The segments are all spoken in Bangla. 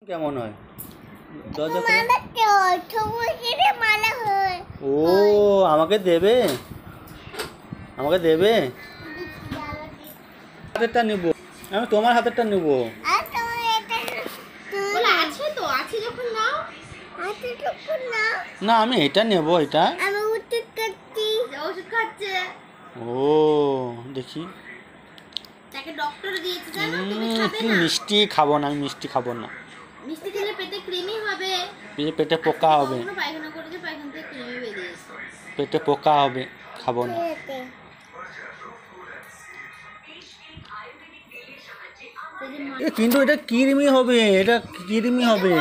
কেমন হয়? দরজা ও আমাকে দেবে, আমাকে দেবে। হাতেরটা নিব, আমি তোমার হাতেরটা নিব। না আমি এটা নেব, এটা। ও দেখি, মিষ্টি খাবো না, আমি মিষ্টি খাবো না। মিষ্টি খেলে পেটে কৃমি হবে, পেটে পোকা হবে, পায়খানা করতে পায়খানা থেকে কৃমি বেরিয়েছে, পেটে পোকা হবে, খাবো না। কিন্তু এটা কৃমি হবে, এটা কৃমি হবে।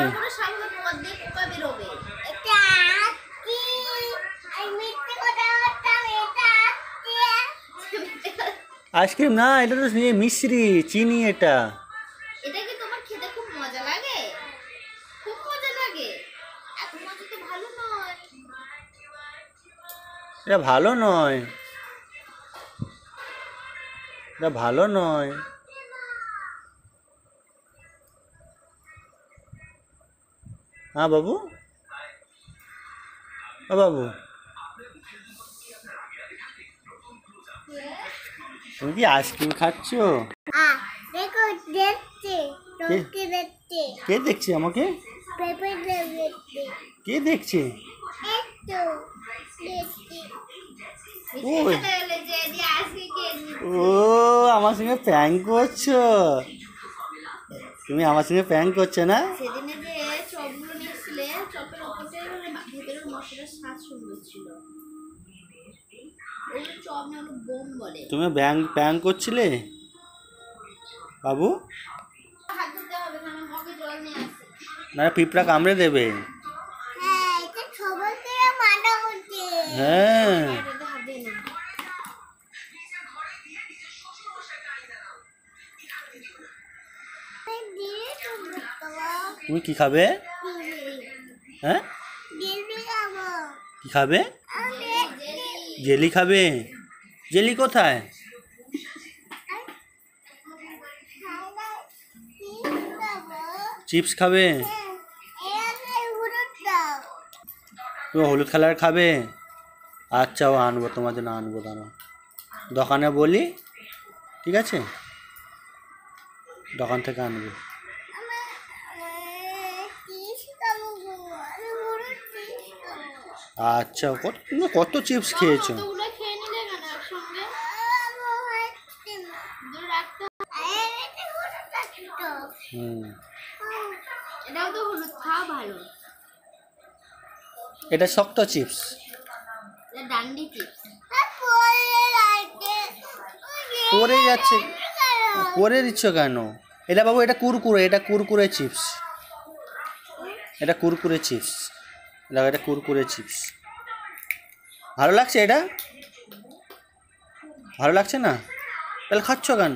আইসক্রিম না, এটা তো মিশ্রি, চিনি। এটা এটা কি তোমার খেতে খুব মজা লাগে? খুব মজা লাগে? এত মজা তো ভালো নয়। এটা ভালো নয়, এটা ভালো নয়। হ্যাঁ বাবু, ও বাবু, তুমি কি আইসক্রিম খাচ্ছ? কে দেখছে আমাকে? কে দেখছে? ও আমার সঙ্গে প্র্যাঙ্ক করছো তুমি, আমার সঙ্গে প্র্যাঙ্ক করছো না? সেদিনে যে চপগুলো নিয়েছিলে, চপের উপরে ভেতরের মশলার স্বাদ সুন্দর ছিল। ওগুলো চপ না, ওগুলো বোম বলে। তুমি প্র্যাঙ্ক করছিলে বাবু? হাত ধুতে হবে না, আমি মগে জল নিয়ে আসি। না পিঁপড়া কামড়ে দেবে। হ্যাঁ, এটা সবার থেকে মানা হচ্ছে। হ্যাঁ তুমি কি খাবে? হ্যাঁ কি খাবে? জেলি খাবে? জেলি কোথায়? চিপস খাবে? তুমি হলুদ কালার খাবে? আচ্ছা ও আনবো, তোমার জন্য আনবো, দাঁড়াও দোকানে বলি, ঠিক আছে? দোকান থেকে আনবো। আচ্ছা কত চিপস খেয়েছো? এটা শক্ত চিপস, পড়ে যাচ্ছে, পরে দিচ্ছ কেন? এটা বাবু এটা কুরকুরে, এটা কুরকুরে চিপস, এটা কুরকুরে চিপস, দেখো এটা কুরকুরে চিপস। ভালো লাগছে? এটা ভালো লাগছে না? তাহলে খাচ্ছ কেন?